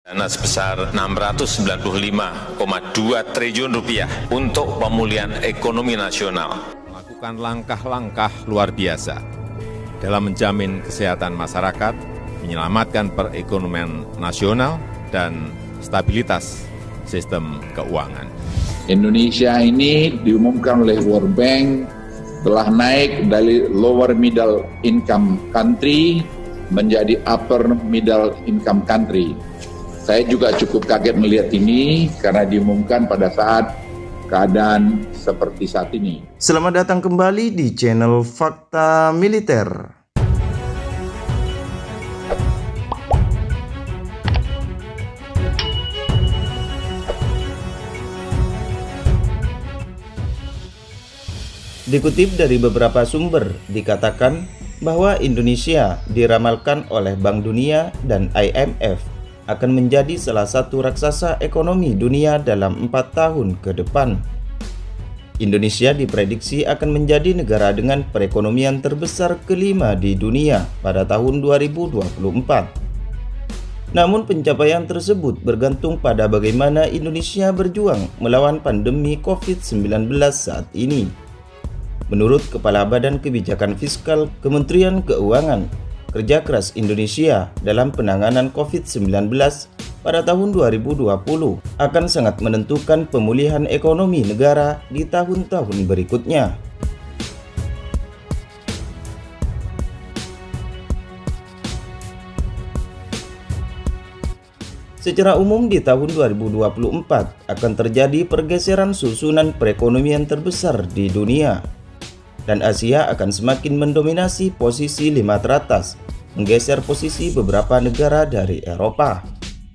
Dana sebesar Rp695,2 triliun untuk pemulihan ekonomi nasional. Melakukan langkah-langkah luar biasa dalam menjamin kesehatan masyarakat, menyelamatkan perekonomian nasional, dan stabilitas sistem keuangan. Indonesia ini diumumkan oleh World Bank telah naik dari lower middle income country menjadi upper middle income country. Saya juga cukup kaget melihat ini karena diumumkan pada saat keadaan seperti saat ini. Selamat datang kembali di channel Fakta Militer. Dikutip dari beberapa sumber, dikatakan bahwa Indonesia diramalkan oleh Bank Dunia dan IMF akan menjadi salah satu raksasa ekonomi dunia dalam 4 tahun ke depan. Indonesia diprediksi akan menjadi negara dengan perekonomian terbesar kelima di dunia pada tahun 2024. Namun pencapaian tersebut bergantung pada bagaimana Indonesia berjuang melawan pandemi COVID-19 saat ini. Menurut Kepala Badan Kebijakan Fiskal Kementerian Keuangan, kerja keras Indonesia dalam penanganan COVID-19 pada tahun 2020 akan sangat menentukan pemulihan ekonomi negara di tahun-tahun berikutnya. Secara umum di tahun 2024 akan terjadi pergeseran susunan perekonomian terbesar di dunia, dan Asia akan semakin mendominasi posisi 5 teratas, menggeser posisi beberapa negara dari Eropa.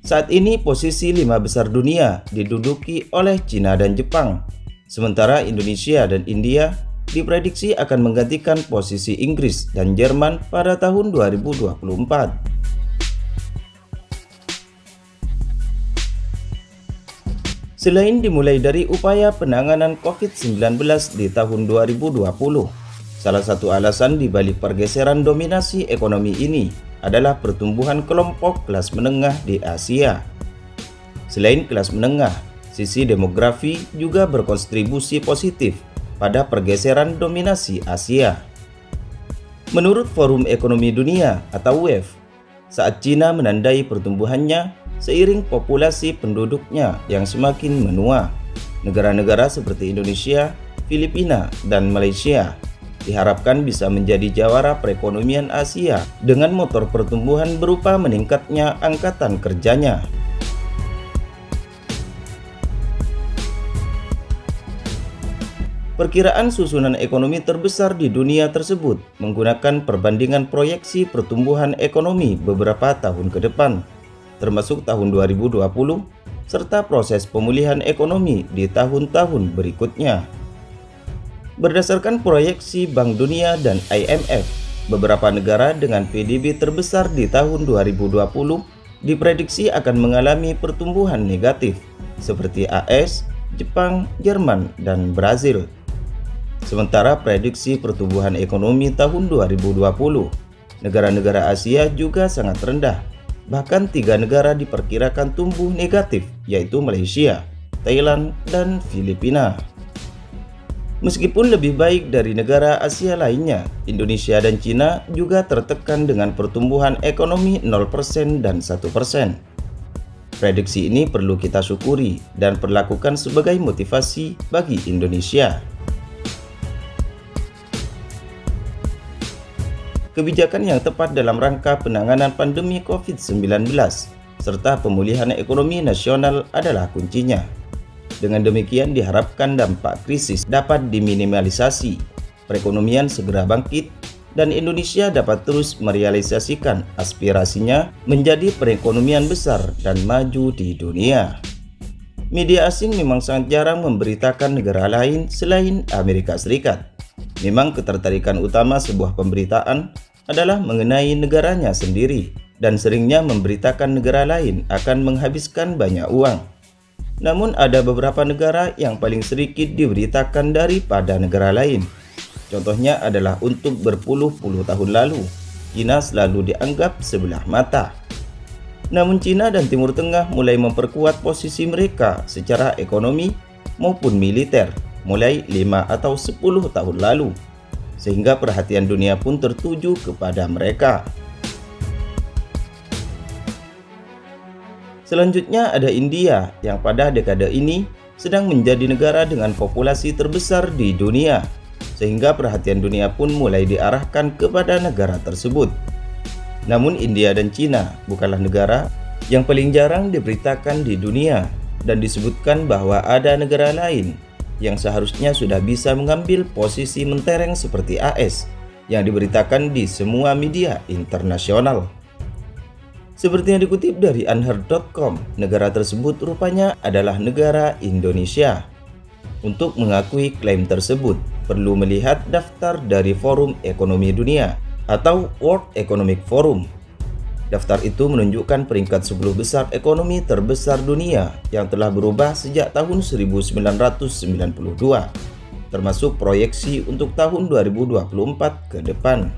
Saat ini posisi 5 besar dunia diduduki oleh Cina dan Jepang, sementara Indonesia dan India diprediksi akan menggantikan posisi Inggris dan Jerman pada tahun 2024. Selain dimulai dari upaya penanganan COVID-19 di tahun 2020, salah satu alasan di balik pergeseran dominasi ekonomi ini adalah pertumbuhan kelompok kelas menengah di Asia. Selain kelas menengah, sisi demografi juga berkontribusi positif pada pergeseran dominasi Asia. Menurut Forum Ekonomi Dunia atau WEF, saat Cina menandai pertumbuhannya seiring populasi penduduknya yang semakin menua, negara-negara seperti Indonesia, Filipina, dan Malaysia diharapkan bisa menjadi jawara perekonomian Asia dengan motor pertumbuhan berupa meningkatnya angkatan kerjanya. Perkiraan susunan ekonomi terbesar di dunia tersebut menggunakan perbandingan proyeksi pertumbuhan ekonomi beberapa tahun ke depan, termasuk tahun 2020, serta proses pemulihan ekonomi di tahun-tahun berikutnya. Berdasarkan proyeksi Bank Dunia dan IMF, beberapa negara dengan PDB terbesar di tahun 2020 diprediksi akan mengalami pertumbuhan negatif, seperti AS, Jepang, Jerman, dan Brazil. Sementara prediksi pertumbuhan ekonomi tahun 2020, negara-negara Asia juga sangat rendah. Bahkan 3 negara diperkirakan tumbuh negatif, yaitu Malaysia, Thailand, dan Filipina. Meskipun lebih baik dari negara Asia lainnya, Indonesia dan Cina juga tertekan dengan pertumbuhan ekonomi 0% dan 1%. Prediksi ini perlu kita syukuri dan perlakukan sebagai motivasi bagi Indonesia. Kebijakan yang tepat dalam rangka penanganan pandemi COVID-19 serta pemulihan ekonomi nasional adalah kuncinya. Dengan demikian diharapkan dampak krisis dapat diminimalisasi, perekonomian segera bangkit, dan Indonesia dapat terus merealisasikan aspirasinya menjadi perekonomian besar dan maju di dunia. Media asing memang sangat jarang memberitakan negara lain selain Amerika Serikat. Memang ketertarikan utama sebuah pemberitaan adalah mengenai negaranya sendiri, dan seringnya memberitakan negara lain akan menghabiskan banyak uang. Namun ada beberapa negara yang paling sedikit diberitakan daripada negara lain. Contohnya adalah untuk berpuluh-puluh tahun lalu, China selalu dianggap sebelah mata. Namun Cina dan Timur Tengah mulai memperkuat posisi mereka secara ekonomi maupun militer mulai 5 atau 10 tahun lalu, sehingga perhatian dunia pun tertuju kepada mereka. Selanjutnya ada India yang pada dekade ini sedang menjadi negara dengan populasi terbesar di dunia, sehingga perhatian dunia pun mulai diarahkan kepada negara tersebut. Namun India dan Cina bukanlah negara yang paling jarang diberitakan di dunia, dan disebutkan bahwa ada negara lain yang seharusnya sudah bisa mengambil posisi mentereng seperti AS yang diberitakan di semua media internasional. Seperti yang dikutip dari Unheard.com, negara tersebut rupanya adalah negara Indonesia. Untuk mengakui klaim tersebut, perlu melihat daftar dari Forum Ekonomi Dunia atau World Economic Forum. Daftar itu menunjukkan peringkat 10 besar ekonomi terbesar dunia yang telah berubah sejak tahun 1992, termasuk proyeksi untuk tahun 2024 ke depan.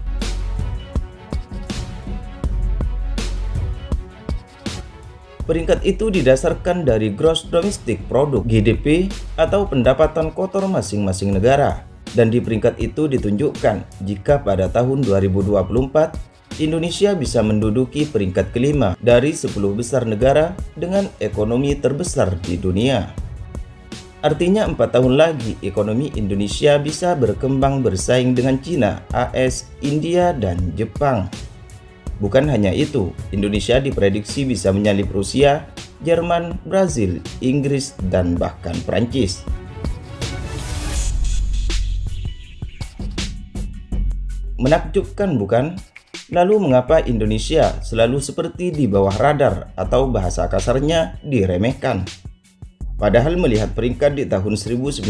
Peringkat itu didasarkan dari Gross Domestic Product (GDP) atau pendapatan kotor masing-masing negara, dan di peringkat itu ditunjukkan jika pada tahun 2024 Indonesia bisa menduduki peringkat kelima dari 10 besar negara dengan ekonomi terbesar di dunia. Artinya 4 tahun lagi ekonomi Indonesia bisa berkembang bersaing dengan Cina, AS, India, dan Jepang. Bukan hanya itu, Indonesia diprediksi bisa menyalip Rusia, Jerman, Brazil, Inggris, dan bahkan Prancis. Menakjubkan bukan? Lalu mengapa Indonesia selalu seperti di bawah radar atau bahasa kasarnya diremehkan? Padahal melihat peringkat di tahun 1992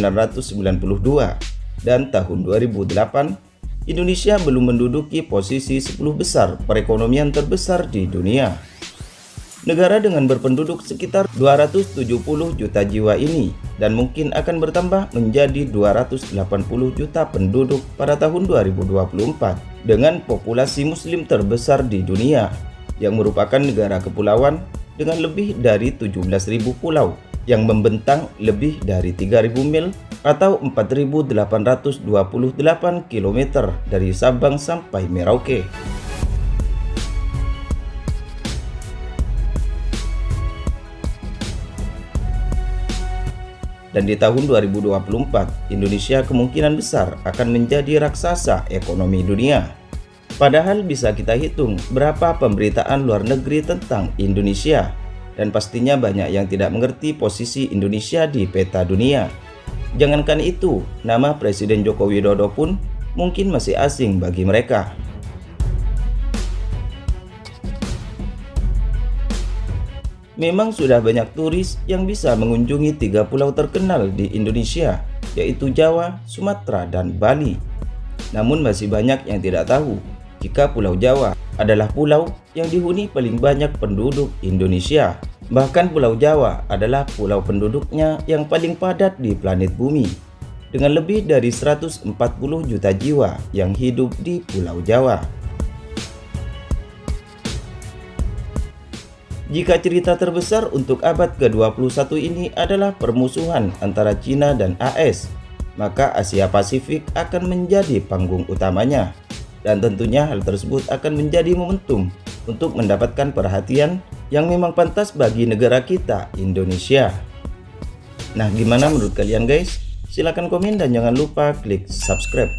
dan tahun 2008, Indonesia belum menduduki posisi 10 besar perekonomian terbesar di dunia. Negara dengan berpenduduk sekitar 270 juta jiwa ini dan mungkin akan bertambah menjadi 280 juta penduduk pada tahun 2024 dengan populasi muslim terbesar di dunia yang merupakan negara kepulauan dengan lebih dari 17.000 pulau yang membentang lebih dari 3.000 mil atau 4.828 km dari Sabang sampai Merauke. Dan di tahun 2024, Indonesia kemungkinan besar akan menjadi raksasa ekonomi dunia. Padahal bisa kita hitung berapa pemberitaan luar negeri tentang Indonesia, dan pastinya banyak yang tidak mengerti posisi Indonesia di peta dunia. Jangankan itu, nama Presiden Joko Widodo pun mungkin masih asing bagi mereka. Memang sudah banyak turis yang bisa mengunjungi 3 pulau terkenal di Indonesia, yaitu Jawa, Sumatera, dan Bali. Namun masih banyak yang tidak tahu jika Pulau Jawa adalah pulau yang dihuni paling banyak penduduk Indonesia. Bahkan Pulau Jawa adalah pulau penduduknya yang paling padat di planet bumi, dengan lebih dari 140 juta jiwa yang hidup di Pulau Jawa. Jika cerita terbesar untuk abad ke-21 ini adalah permusuhan antara Cina dan AS, maka Asia Pasifik akan menjadi panggung utamanya. Dan tentunya hal tersebut akan menjadi momentum untuk mendapatkan perhatian yang memang pantas bagi negara kita, Indonesia. Nah, gimana menurut kalian guys? Silahkan komen dan jangan lupa klik subscribe.